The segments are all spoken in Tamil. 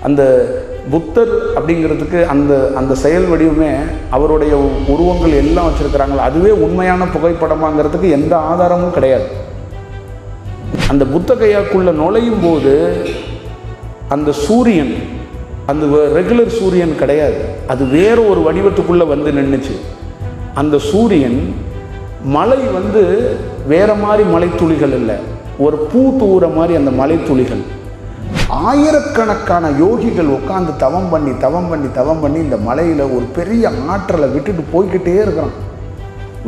அந்த புத்தர் அப்படிங்கிறதுக்கு அந்த அந்த செயல் வடிவமே அவருடைய உருவங்கள் எல்லாம் வச்சுருக்கிறாங்களோ அதுவே உண்மையான புகைப்படமாங்கிறதுக்கு எந்த ஆதாரமும் கிடையாது. அந்த புத்தகையாக்குள்ளே நுழையும் போது அந்த சூரியன் அந்த ரெகுலர் சூரியன் கிடையாது, அது வேறு ஒரு வடிவத்துக்குள்ளே வந்து நின்றுச்சு. அந்த சூரியன் மலை வந்து வேறு மாதிரி மலை துளிகள் இல்லை, ஒரு பூ தூர மாதிரி அந்த மலை துளிகள். ஆயிரக்கணக்கான யோகிகள் உட்காந்து தவம் பண்ணி இந்த மலையில் ஒரு பெரிய ஆற்றலை விட்டுட்டு போய்கிட்டே இருக்கிறான்.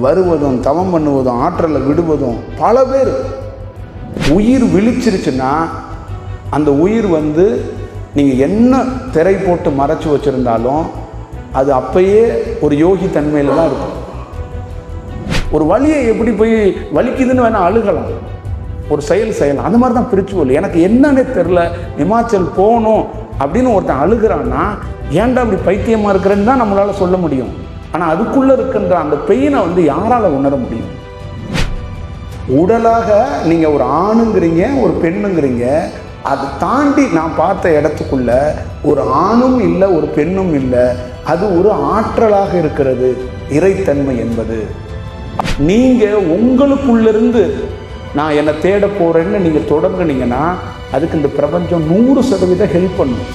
வருவதும் தவம் பண்ணுவதும் ஆற்றலை விடுவதும். பல பேர் உயிர் விழிச்சிருச்சுன்னா அந்த உயிர் வந்து நீங்கள் என்ன திரை போட்டு மறைச்சி வச்சுருந்தாலும் அது அப்பயே ஒரு யோகி தன்மையில் தான் இருக்கும். ஒரு வலியை எப்படி போய் வலிக்குதுன்னு வேணால் அழுகலாம், ஒரு செயல் செய்யலாம். அந்த மாதிரி தான் பிரிச்சுவல். எனக்கு என்னன்னே தெரில, இமாச்சல் போகணும் அப்படின்னு ஒருத்தன் அழுகிறான்னா ஏன்டா அப்படி பைத்தியமாக இருக்கிறேன்னு தான் நம்மளால் சொல்ல முடியும். ஆனால் அதுக்குள்ளே இருக்கின்ற அந்த பெயினை வந்து யாரால் உணர முடியும்? உடலாக நீங்கள் ஒரு ஆணுங்கிறீங்க ஒரு பெண்ணுங்கிறீங்க, அதை தாண்டி நான் பார்த்த இடத்துக்குள்ள ஒரு ஆணும் இல்லை ஒரு பெண்ணும் இல்லை, அது ஒரு ஆற்றலாக இருக்கிறது இறைத்தன்மை என்பது. நீங்கள் உங்களுக்குள்ளிருந்து நான் என்னை தேட போகிறேன்னு நீங்கள் தொடங்குனீங்கன்னா அதுக்கு இந்த பிரபஞ்சம் 100% ஹெல்ப் பண்ணும்.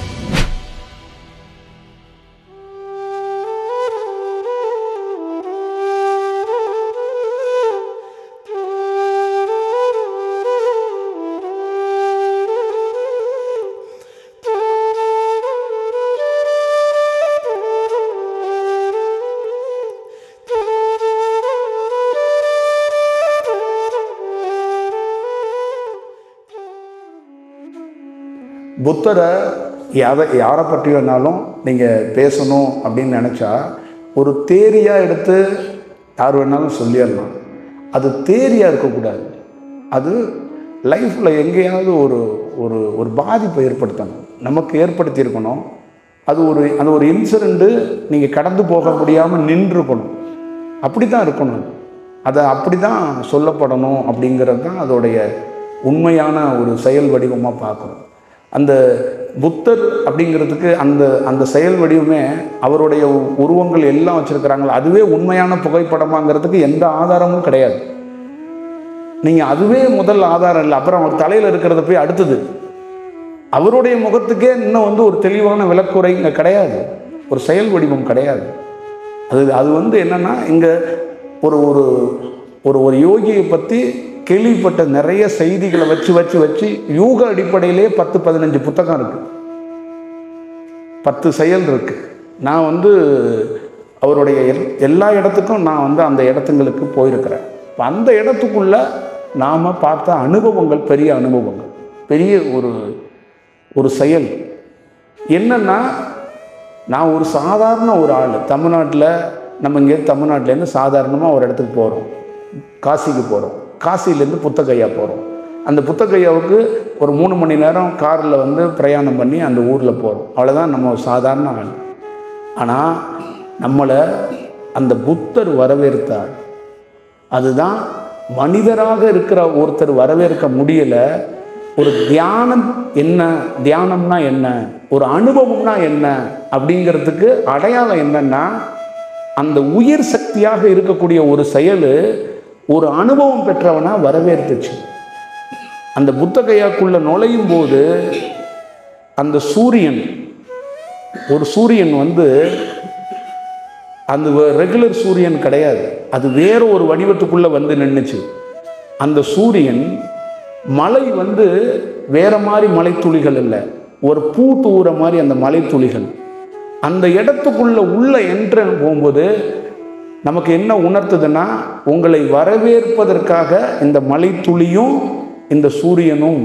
புத்தரை யாரை பற்றி வேணாலும் நீங்கள் பேசணும் அப்படின்னு நினச்சா ஒரு தேரியாக எடுத்து யார் வேணாலும் சொல்லிடலாம். அது தேரியாக இருக்கக்கூடாது, அது லைஃப்பில் எங்கேயாவது ஒரு ஒரு ஒரு பாதிப்பை ஏற்படுத்தணும், நமக்கு ஏற்படுத்தியிருக்கணும். அது ஒரு இன்சிடெண்ட்டு நீங்கள் கடந்து போக முடியாமல் நின்றுக்கணும், அப்படி தான் இருக்கணும். அதை அப்படி தான் சொல்லப்படணும் அப்படிங்கிறது தான் அதோடைய உண்மையான ஒரு செயல் வடிவமாக பார்க்கணும். அந்த புத்தர் அப்படிங்கிறதுக்கு அந்த அந்த செயல் வடிவமே அவருடைய உருவங்கள் எல்லாம் வச்சுருக்கிறாங்களோ அதுவே உண்மையான புகைப்படமாங்கிறதுக்கு எந்த ஆதாரமும் கிடையாது. நீங்கள் அதுவே முதல் ஆதாரம் இல்லை, அப்புறம் அவர் தலையில் இருக்கிறத போய் அடுத்தது அவருடைய முகத்துக்கே இன்னும் வந்து ஒரு தெளிவான விளக்குறை இங்கே கிடையாது, ஒரு செயல் வடிவம் கிடையாது. அது வந்து என்னென்னா இங்கே ஒரு ஒரு ஒரு யோகியை பற்றி கேள்விப்பட்ட நிறைய செய்திகளை வச்சு யூக அடிப்படையிலே 10-15 புத்தகம் இருக்குது, 10 செயல் இருக்குது. நான் வந்து அவருடைய எல்லா இடத்துக்கும் நான் வந்து அந்த இடத்துங்களுக்கு போயிருக்கிறேன். அந்த இடத்துக்குள்ள நாம் பார்த்த அனுபவங்கள் பெரிய அனுபவங்கள், பெரிய ஒரு செயல் என்னன்னா, நான் ஒரு சாதாரண ஒரு ஆள் தமிழ்நாட்டில், நம்ம இங்கே தமிழ்நாட்டிலேருந்து சாதாரணமாக ஒரு இடத்துக்கு போகிறோம், காசிக்கு போகிறோம், காசிலேருந்து புத்தகையா போகிறோம். அந்த புத்தகையாவுக்கு ஒரு 3 மணி நேரம் காரில் வந்து பிரயாணம் பண்ணி அந்த ஊரில் போகிறோம், அவ்வளோதான் நம்ம சாதாரண ஆள். ஆனால் நம்மளை அந்த புத்தர் வரவேற்றார். அதுதான் மனிதராக இருக்கிற ஒருத்தர் வரவேற்க முடியலை. ஒரு தியானம் என்ன, தியானம்னா என்ன, ஒரு அனுபவம்னா என்ன அப்படிங்கிறதுக்கு அடையாளம் என்னன்னா, அந்த உயிர் சக்தியாக இருக்கக்கூடிய ஒரு செயல் ஒரு அனுபவம் பெற்றவனா வரவேற்றுச்சு. அந்த புத்தகையாக்குள்ள நுழையும் போது அந்த சூரியன், ஒரு சூரியன் வந்து அந்த ரெகுலர் சூரியன் கிடையாது, அது வேறு ஒரு வடிவத்துக்குள்ளே வந்து நின்றுச்சு. அந்த சூரியன் மலை வந்து வேறு மாதிரி மலை துளிகள் இல்லை, ஒரு பூ தூர மாதிரி அந்த மலை துளிகள். அந்த இடத்துக்குள்ளே உள்ள என்ட்ரன் போகும்போது நமக்கு என்ன உணர்த்துதுன்னா, உங்களை வரவேற்பதற்காக இந்த மலை துளியும் இந்த சூரியனும்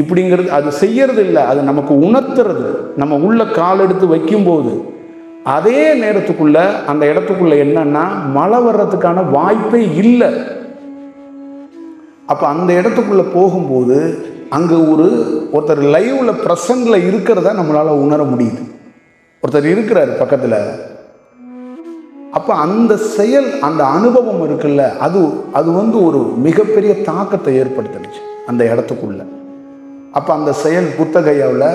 இப்படிங்கிறது அது செய்யறது இல்லை, அது நமக்கு உணர்த்துறது. நம்ம உள்ள கால் எடுத்து வைக்கும்போது அதே நேரத்துக்குள்ள அந்த இடத்துக்குள்ள என்னன்னா மழை வர்றதுக்கான வாய்ப்பே இல்லை. அப்போ அந்த இடத்துக்குள்ள போகும்போது அங்கே ஒருத்தர் லைவ்ல ப்ரெசன்ட்ல இருக்கிறத நம்மளால உணர முடியுது. ஒருத்தர் இருக்கிறார் பக்கத்தில். அப்போ அந்த செயல், அந்த அனுபவம் இருக்குல்ல, அது வந்து ஒரு மிகப்பெரிய தாக்கத்தை ஏற்படுத்துச்சு அந்த இடத்துக்குள்ள. அப்போ அந்த செயல் புத்தகையாவில்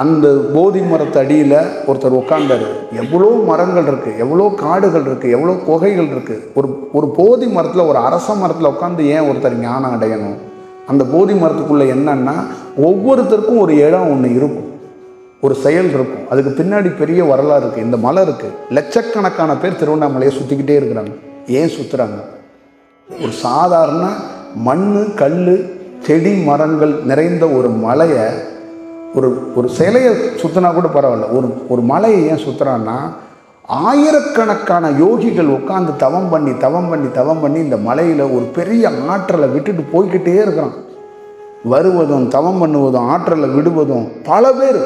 அந்த போதி மரத்து அடியில் ஒருத்தர் உட்கார்ந்தார். எவ்வளோ மரங்கள் இருக்குது, எவ்வளோ காடுகள் இருக்குது, எவ்வளோ குகைகள் இருக்குது. ஒரு போதி மரத்தில், ஒரு அரச மரத்தில் உட்காந்து ஏன் ஒருத்தர் ஞானம் அடையணும்? அந்த போதி மரத்துக்குள்ளே என்னன்னா, ஒவ்வொருத்தருக்கும் ஒரு இடம் ஒன்று இருக்கும், ஒரு செயல் இருக்கும். அதுக்கு பின்னாடி பெரிய வரலாறு இருக்குது. இந்த மலை இருக்குது, லட்சக்கணக்கான பேர் திருவண்ணாமலையை சுற்றிக்கிட்டே இருக்கிறாங்க. ஏன் சுற்றுறாங்க? ஒரு சாதாரண மண், கல், செடி, மரங்கள் நிறைந்த ஒரு மலையை, ஒரு சிலையை சுற்றினா கூட பரவாயில்ல, ஒரு மலையை ஏன் சுற்றுறான்னா, ஆயிரக்கணக்கான யோகிகள் உட்காந்து தவம் பண்ணி இந்த மலையில் ஒரு பெரிய ஆற்றலை விட்டுட்டு போய்கிட்டே இருக்கிறான். வருவதும் தவம் பண்ணுவதும் ஆற்றலை விடுவதும் பல பேர்.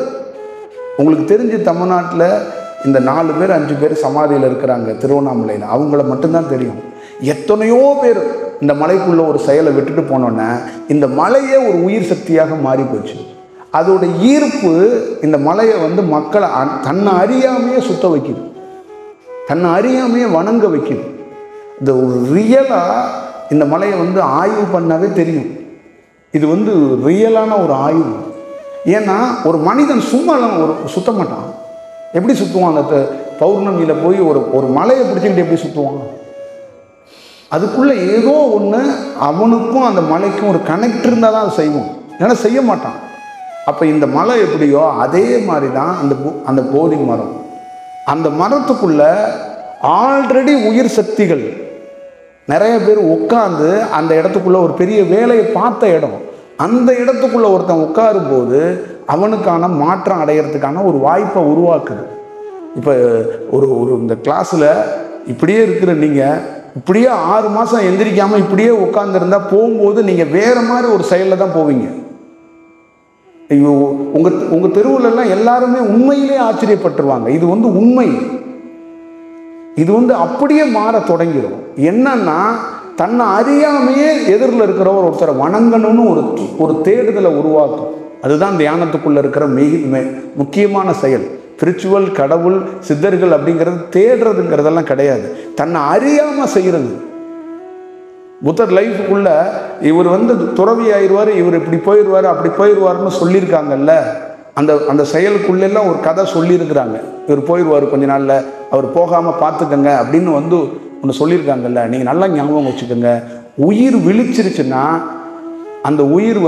உங்களுக்கு தெரிஞ்சு தமிழ்நாட்டில் இந்த 4 பேர் 5 பேர் சமாதியில் இருக்கிறாங்க திருவண்ணாமலையில், அவங்கள மட்டும்தான் தெரியும். எத்தனையோ பேர் இந்த மலைக்குள்ளே ஒரு செயலை விட்டுட்டு போனோன்னே இந்த மலையே ஒரு உயிர் சக்தியாக மாறி போச்சு. அதோட ஈர்ப்பு இந்த மலையை மக்களை தன்னை அறியாமையே சுத்த வைக்குது, தன்னை அறியாமையே வணங்க வைக்குது. இந்த ஒரு ரியலாக இந்த மலையை ஆய்வு பண்ணாவே தெரியும். இது ரியலான ஒரு ஆய்வு. ஏன்னா ஒரு மனிதன் சும்மாலாம் சுத்த மாட்டான். எப்படி சுற்றுவான்? அந்த பௌர்ணமியில் போய் ஒரு மலையை பிடிச்சிக்கிட்டு எப்படி சுற்றுவான்? அதுக்குள்ளே ஏதோ ஒன்று அவனுக்கும் அந்த மலைக்கும் ஒரு கனெக்ட் இருந்தால் தான் அதை செய்வான், ஏன்னா செய்ய மாட்டான். அப்போ இந்த மலை எப்படியோ அதே மாதிரி தான் அந்த போதி மரம். அந்த மரத்துக்குள்ள ஆல்ரெடி உயிர் சக்திகள் நிறைய பேர் உட்காந்து அந்த இடத்துக்குள்ள ஒரு பெரிய வேலையை பார்த்த இடம். அந்த இடத்துக்குள்ள ஒருத்தன் உட்காரும் போது அவனுக்கான மாற்றம் அடைகிறதுக்கான ஒரு வாய்ப்பை உருவாக்குது. இப்போ இந்த கிளாஸில் இப்படியே இருக்கிற நீங்கள் இப்படியே 6 மாதம் எந்திரிக்காமல் இப்படியே உட்காந்துருந்தா போகும்போது நீங்கள் வேறு மாதிரி ஒரு செயலில் தான் போவீங்க. ஐயோ, உங்கள் தெருவுலெல்லாம் எல்லாருமே உண்மையிலே ஆச்சரியப்பட்டுருவாங்க. இது உண்மை. இது அப்படியே மாற தொடங்கிடும். என்னன்னா, தன்னை அறியாமையே எதிரில் இருக்கிறவர் ஒருத்தரை வணங்கணும்னு ஒரு தேடுதலை உருவாக்கும். அதுதான் தியானத்துக்குள்ளே இருக்கிற முக்கியமான செயல். ஸ்பிரிச்சுவல், கடவுள், சித்தர்கள் அப்படிங்கிறது தேடுறதுங்கிறதெல்லாம் கிடையாது, தன்னை அறியாமல் செய்கிறது. புத்தர் லைஃபுக்குள்ள இவர் துறவி ஆயிடுவார், இவர் இப்படி போயிடுவார் அப்படி போயிடுவார்னு சொல்லியிருக்காங்கல்ல. அந்த செயலுக்குள்ளெல்லாம் ஒரு கதை சொல்லியிருக்கிறாங்க. இவர் போயிடுவார் கொஞ்ச நாளில், அவர் போகாமல் பார்த்துக்கங்க அப்படின்னு ஒன்று சொல்லியிருக்காங்கல்ல. நீங்கள் நல்லா ஞாபகம் வச்சுக்கோங்க. உயிர் விழிச்சிருச்சுன்னா அந்த உயிர்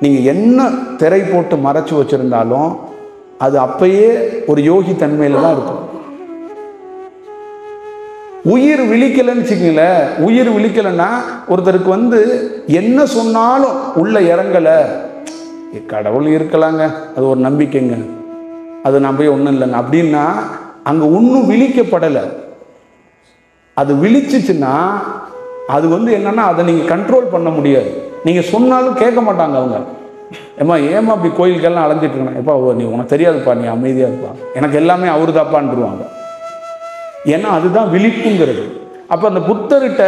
நீங்கள் என்ன திரை போட்டு மறைச்சி வச்சுருந்தாலும் அது அப்பயே ஒரு யோகி தன்மையில் தான் இருக்கும். உயிர் விழிக்கலைன்னு வச்சுக்கீங்களேன். உயிர் விழிக்கலைன்னா ஒருத்தருக்கு என்ன சொன்னாலும் உள்ள இறங்கலை. கடவுள் இருக்கலாங்க, அது ஒரு நம்பிக்கைங்க, அது நம்ப ஒன்றும் இல்லைங்க அப்படின்னா அங்கே ஒன்றும் விழிக்கப்படலை. அது விழிச்சிச்சுன்னா அது என்னன்னா அதை நீங்கள் கண்ட்ரோல் பண்ண முடியாது. நீங்கள் சொன்னாலும் கேட்க மாட்டாங்க அவங்க. ஏமா அப்படி கோயிலுக்கெல்லாம் அலைஞ்சிட்டு இருக்கேன், எப்பா நீ உனக்கு தெரியாதுப்பா, நீ அமைதியாக இருப்பா, எனக்கு எல்லாமே அவரு தாப்பான்ருவாங்க. ஏன்னா அதுதான் விழிப்புங்கிறது. அப்போ அந்த புத்தர்கிட்ட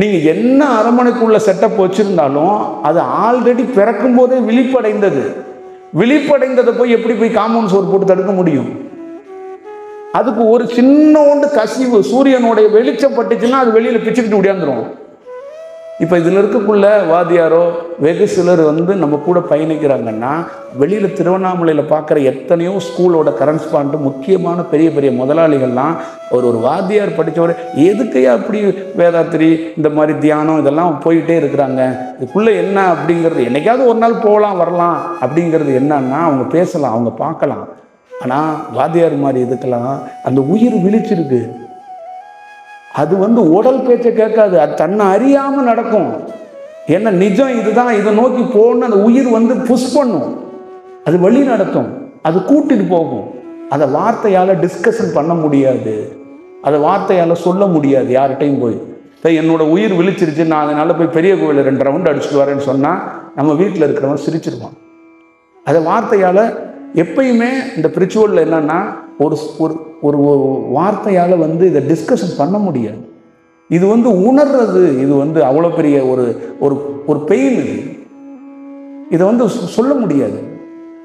நீங்கள் என்ன அரண்மனைக்குள்ள செட்டப் வச்சுருந்தாலும் அது ஆல்ரெடி பிறக்கும் போதே விழிப்படைந்தது. விழிப்படைந்ததை எப்படி போய் காம்பவுண்ட் சோறு போட்டு தடுக்க முடியும்? அதுக்கு ஒரு சின்னோண்டு கசிவு, சூரியனுடைய வெளிச்சம் பட்டுச்சுன்னா அது வெளியில் பிச்சுக்கிட்டு முடியாந்துரும். இப்போ இதில் இருக்கக்குள்ள வாதியாரோ வெகு சிலர் நம்ம கூட பயணிக்கிறாங்கன்னா, வெளியில் திருவண்ணாமலையில் பார்க்குற எத்தனையோ ஸ்கூலோட கரஸ்பாண்ட் முக்கியமான பெரிய பெரிய முதலாளிகள்லாம் ஒரு வாத்தியார் படித்தவர் எதுக்கையா அப்படி வேதாத்திரி இந்த மாதிரி தியானம் இதெல்லாம் போயிட்டே இருக்கிறாங்க, இதுக்குள்ளே என்ன அப்படிங்கிறது என்னைக்காவது ஒரு நாள் போகலாம் வரலாம் அப்படிங்கிறது என்னன்னா அவங்க பேசலாம், அவங்க பார்க்கலாம். ஆனால் வாத்தியார் மாதிரி இதுக்கெல்லாம் அந்த உயிர் விழிச்சிருக்கு. அது உடல் பேச்சை கேட்காது, அது தன்னை அறியாமல் நடக்கும். என்ன நிஜம் இதுதான், இதை நோக்கி போகணும்னு அந்த உயிர் புஷ் பண்ணும், அது வழி நடத்தும், அது கூட்டிட்டு போகும். அதை வார்த்தையால் டிஸ்கஷன் பண்ண முடியாது, அதை வார்த்தையால் சொல்ல முடியாது யார்கிட்டையும் போய். இப்போ என்னோட உயிர் விழிச்சிருச்சு, நான் அதனால் போய் பெரிய கோவிலில் 2 ரவுண்டு அடிச்சுட்டு வரேன்னு சொன்னால் நம்ம வீட்டில் இருக்கிறவங்க சிரிச்சிருவான். அதை வார்த்தையால் எப்பயுமே இந்த ஸ்பிரிச்சுவலில் என்னன்னா ஒரு ஒரு வார்த்தையால் இதை டிஸ்கஷன் பண்ண முடியாது. இது உணர்றது, இது அவ்வளோ பெரிய ஒரு பெயின். இதை சொல்ல முடியாது.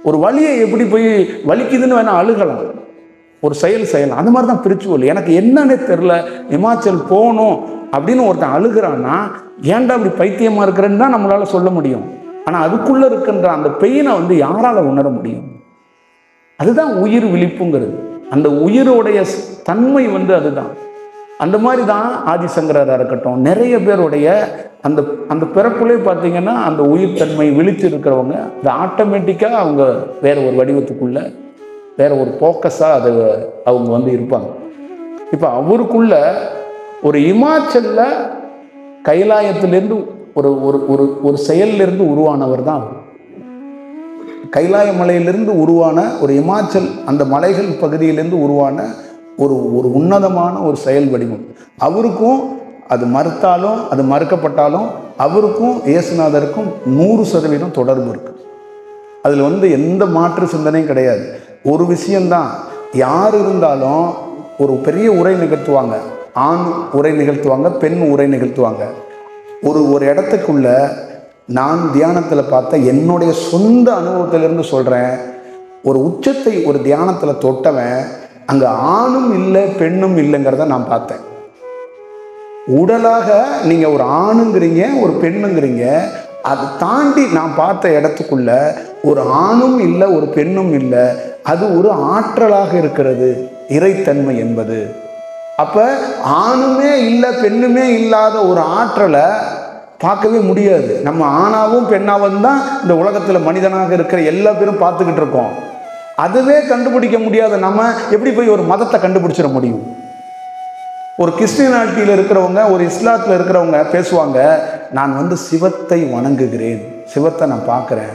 ஒரு வலியை எப்படி போய் வலிக்குதுன்னு வேணால் அழுகலாம், ஒரு செயல் செய்யலாம். அந்த மாதிரி தான் ஸ்பிரிச்சுவல். எனக்கு என்னன்னே தெரில, இமாச்சல் போகணும் அப்படின்னு ஒருத்தன் அழுகிறான்னா ஏன்டா அப்படி பைத்தியமாக இருக்கிறேன்னு தான் நம்மளால் சொல்ல முடியும். ஆனால் அதுக்குள்ளே இருக்கின்ற அந்த பெயினை வந்து யாரால் உணர முடியும்? அதுதான் உயிர் விழிப்புங்கிறது. அந்த உயிரோடைய தன்மை வந்து அதுதான். அந்த மாதிரி தான் ஆதிசங்கராக இருக்கட்டும், நிறைய பேருடைய அந்த அந்த பிறப்புலே பார்த்தீங்கன்னா அந்த உயிர் தன்மை விழித்து இருக்கிறவங்க அது ஆட்டோமேட்டிக்காக அவங்க வேற ஒரு வடிவத்துக்குள்ள வேற ஒரு ஃபோக்கஸாக அது அவங்க வந்து இருப்பாங்க. இப்போ அவருக்குள்ள ஒரு இமாச்சலில் கைலாயத்திலேருந்து ஒரு ஒரு ஒரு ஒரு செயலிலிருந்து உருவானவர் தான் அவர். கைலாய மலையிலிருந்து உருவான ஒரு இமாச்சல் அந்த மலைகள் பகுதியிலிருந்து உருவான ஒரு ஒரு உன்னதமான ஒரு செயல் வடிவம். அவருக்கும் அது மறுத்தாலும் அது மறுக்கப்பட்டாலும் அவருக்கும் இயேசுநாதருக்கும் 100% தொடர்பு இருக்குது. அதில் வந்து எந்த மாற்று சிந்தனையும் கிடையாது. ஒரு விஷயந்தான், யார் இருந்தாலும் ஒரு பெரிய உரை நிகழ்த்துவாங்க, ஆண் உரை நிகழ்த்துவாங்க, பெண் உரை நிகழ்த்துவாங்க. ஒரு இடத்துக்குள்ள நான் தியானத்தில் பார்த்த என்னுடைய சொந்த அனுபவத்திலிருந்து சொல்கிறேன், ஒரு உச்சத்தை ஒரு தியானத்தில் தொட்டவன் அங்கே ஆணும் இல்லை பெண்ணும் இல்லைங்கிறத நான் பார்த்தேன். உடலாக நீங்கள் ஒரு ஆணுங்கிறீங்க ஒரு பெண்ணுங்கிறீங்க, அதை தாண்டி நான் பார்த்த இடத்துக்குள்ள ஒரு ஆணும் இல்லை ஒரு பெண்ணும் இல்லை, அது ஒரு ஆற்றலாக இருக்கிறது இறைத்தன்மை என்பது. அப்போ ஆணுமே இல்லை பெண்ணுமே இல்லாத ஒரு ஆற்றலை பார்க்கவே முடியாது. நம்ம ஆணாவும் பெண்ணாவும் தான் இந்த உலகத்தில் மனிதனாக இருக்கிற எல்லா பேரும் பார்த்துக்கிட்டு இருக்கோம். அதுவே கண்டுபிடிக்க முடியாத நம்ம எப்படி போய் ஒரு மதத்தை கண்டுபிடிச்சிட முடியும்? ஒரு கிறிஸ்டியானிட்டியில் இருக்கிறவங்க ஒரு இஸ்லாத்தில் இருக்கிறவங்க பேசுவாங்க, நான் வந்து சிவத்தை வணங்குகிறேன், சிவத்தை நான் பார்க்குறேன்,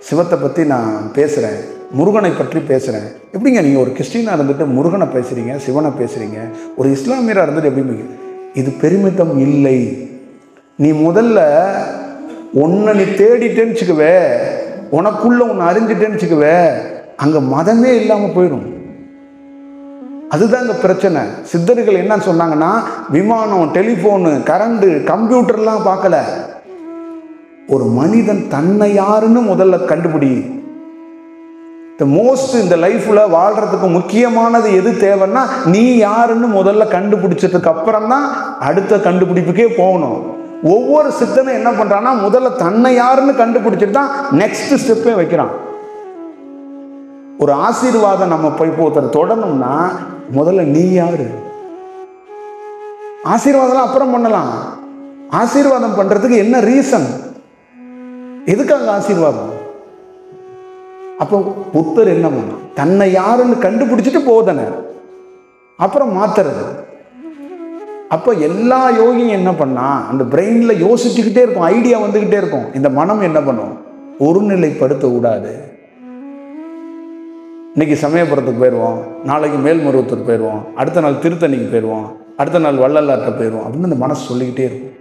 சிவத்தை பற்றி நான் பேசுகிறேன், முருகனை பற்றி பேசுகிறேன். எப்படிங்க நீங்கள் ஒரு கிறிஸ்டினாக இருந்துட்டு முருகனை பேசுகிறீங்க, சிவனை பேசுகிறீங்க, ஒரு இஸ்லாமியராக இருந்துட்டு எப்படி? இது பெருமிதம் இல்லை. நீ முதல்ல உன்னை நீ தேடிட்டேன்னு வச்சுக்குவே, உனக்குள்ள உன்னை அறிஞ்சிட்டேன்னு வச்சுக்குவே, அங்கே மதமே இல்லாமல் போயிடும். அதுதான் இந்த பிரச்சனை. சித்தர்கள் என்ன சொன்னாங்கன்னா, விமானம், டெலிஃபோனு, கரண்டு, கம்ப்யூட்டர்லாம் பார்க்கல, ஒரு மனிதன் தன்னை யாருன்னு முதல்ல கண்டுபிடி. இந்த லைஃப்ல வாழ்றதுக்கு முக்கியமானது எது தேவைன்னா, நீ யாருன்னு முதல்ல கண்டுபிடிச்சதுக்கு அப்புறம் தான் அடுத்த கண்டுபிடிப்புக்கே போகணும். ஒவ்வொரு சித்தனும் என்ன பண்றான்னா, முதல்ல தன்னை யாருன்னு கண்டுபிடிச்சிட்டு தான் நெக்ஸ்ட் ஸ்டெப்பே வைக்கிறான். ஒரு ஆசீர்வாதம் நம்ம போய் ஒருத்தர் தொடணும்னா முதல்ல நீ யாரு? ஆசீர்வாதம் அப்புறம் பண்ணலாம். ஆசீர்வாதம் பண்றதுக்கு என்ன ரீசன்? எதுக்காக ஆசீர்வாதம்? அப்போ புத்தர் என்ன பண்ண, தன்னை யாருன்னு கண்டுபிடிச்சிட்டு போதன அப்புறம் மாத்துறது. அப்போ எல்லா யோகியும் என்ன பண்ணா, அந்த பிரெயின்ல யோசிச்சுக்கிட்டே இருக்கும், ஐடியா வந்துகிட்டே இருக்கும். இந்த மனம் என்ன பண்ணும், ஒருநிலைப்படுத்த கூடாது. இன்னைக்கு சமயபுரத்துக்கு போயிடுவோம், நாளைக்கு மேல்மருவத்தூர் போயிடுவோம், அடுத்த நாள் திருத்தணிக்கு போயிடுவோம், அடுத்த நாள் வள்ளலாற்ற போயிடுவோம் அப்படின்னு இந்த மனசு சொல்லிக்கிட்டே இருக்கும்.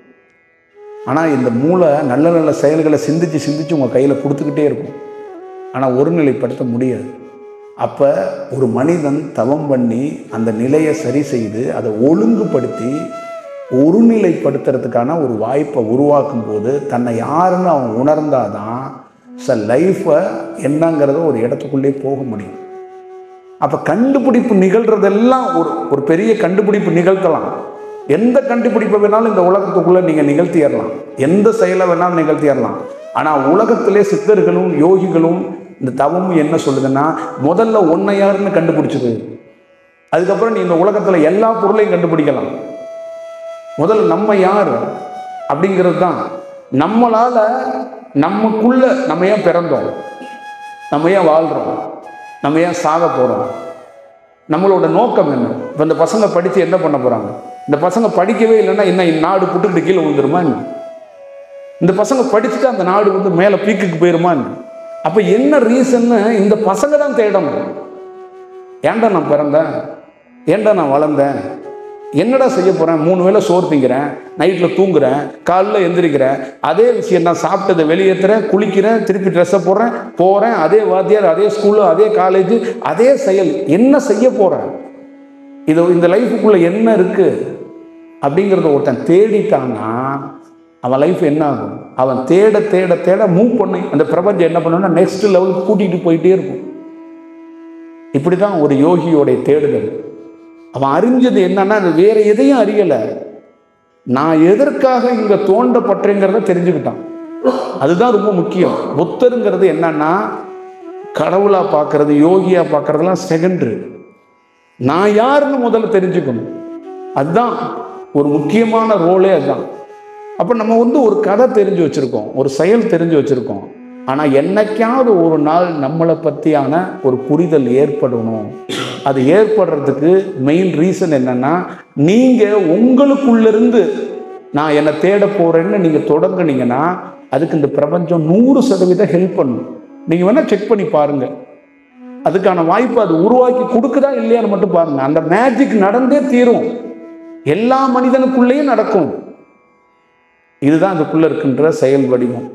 ஆனால் இந்த மூளை நல்ல நல்ல செயல்களை சிந்திச்சு சிந்திச்சு உங்கள் கையில் கொடுத்துக்கிட்டே இருக்கும். ஆனால் ஒருநிலைப்படுத்த முடியாது. அப்போ ஒரு மனிதன் தவம் பண்ணி அந்த நிலையை சரி செய்து அதை ஒழுங்குபடுத்தி ஒருநிலைப்படுத்துறதுக்கான ஒரு வாய்ப்பை உருவாக்கும் போது தன்னை யாருன்னு அவன் உணர்ந்தாதான் லைஃப்பை என்னங்கிறத ஒரு இடத்துக்குள்ளே போக முடியும். அப்போ கண்டுபிடிப்பு நிகழ்றதெல்லாம் ஒரு பெரிய கண்டுபிடிப்பு நிகழ்த்தலாம். எந்த கண்டுபிடிப்பை வேணாலும் இந்த உலகத்துக்குள்ளே நீங்கள் நிகழ்த்திடலாம், எந்த செயலை வேணாலும் நிகழ்த்திடலாம். ஆனால் உலகத்திலே சித்தர்களும் யோகிகளும் இந்த தவமும் என்ன சொல்லுதுன்னா, முதல்ல ஒன்றை யாருன்னு கண்டுபிடிச்சது, அதுக்கப்புறம் நீ இந்த உலகத்தில் எல்லா பொருளையும் கண்டுபிடிக்கலாம். முதல்ல நம்ம யார் அப்படிங்கிறது தான். நம்மளால் நமக்குள்ள நம்ம ஏன் பிறந்தோம், நம்ம ஏன் வாழ்கிறோம், நம்ம ஏன் சாக போகிறோம், நம்மளோட நோக்கம் என்ன? இப்போ இந்த பசங்க படித்து என்ன பண்ண போகிறாங்க? இந்த பசங்க படிக்கவே இல்லைன்னா என்ன நாடு புட்டுக்கிட்டு கீழே விழுந்துருமா என்ன? இந்த பசங்க படிச்சுட்டு அந்த நாடு வந்து மேலே பீக்குக்கு போயிருமா என்ன? அப்போ என்ன ரீசன்னு இந்த பசங்க தான் தேடணும். ஏன்டா நான் பிறந்தேன், ஏன்டா நான் வளர்ந்தேன், என்னடா செய்ய போகிறேன், 3 வேளை சோறு திங்கிறேன், நைட்டில் தூங்குறேன், காலையில் எந்திரிக்கிறேன், அதே விஷயம் நான் சாப்பிட்டதை வெளியேற்றுறேன், குளிக்கிறேன், திருப்பி ட்ரெஸ்ஸை போகிறேன், அதே வாத்தியார், அதே ஸ்கூலு, அதே காலேஜ், அதே செயல். என்ன செய்ய போகிறேன், இது இந்த லைஃபுக்குள்ளே என்ன இருக்குது அப்படிங்கிறத ஒருத்தன் தேடிட்டான்னா அவன் லைஃப் என்ன ஆகும்? அவன் தேட தேட தேட மூவ் பண்ணி அந்த பிரபஞ்சம் என்ன பண்ணுன்னா நெக்ஸ்ட் லெவலுக்கு கூட்டிகிட்டு போயிட்டே இருக்கும். இப்படி தான் ஒரு யோகியோடைய தேடுதல். அவன் அறிஞ்சது என்னன்னா, அது வேற எதையும் அறியலை, நான் எதற்காக இங்கே தோண்டப்பட்டேங்கிறத தெரிஞ்சுக்கிட்டான். அதுதான் ரொம்ப முக்கியம். புத்தருங்கிறது என்னன்னா, கடவுளா பார்க்கறது, யோகியா பார்க்கறதுலாம் செகண்டரி. நான் யாருன்னு முதல்ல தெரிஞ்சுக்கணும். அதுதான் ஒரு முக்கியமான ரோலே. அதுதான். அப்போ நம்ம ஒரு கதை தெரிஞ்சு வச்சுருக்கோம், ஒரு செயல் தெரிஞ்சு வச்சுருக்கோம். ஆனால் என்னைக்காவது ஒரு நாள் நம்மளை பற்றியான ஒரு புரிதல் ஏற்படணும். அது ஏற்படுறதுக்கு மெயின் ரீசன் என்னன்னா, நீங்கள் உங்களுக்குள்ளிருந்து நான் என்னை தேட போகிறேன்னு நீங்கள் தொடங்குனீங்கன்னா அதுக்கு இந்த பிரபஞ்சம் 100% ஹெல்ப் பண்ணும். நீங்கள் வேணால் செக் பண்ணி பாருங்கள். அதுக்கான வாய்ப்பு அது உருவாக்கி கொடுக்குதா இல்லையான்னு மட்டும் பாருங்க. அந்த மேஜிக் நடந்தே தீரும். எல்லா மனிதனுக்குள்ளேயும் நடக்கும். இதுதான் அதுக்குள்ள இருக்கின்ற செயல் வடிவம்.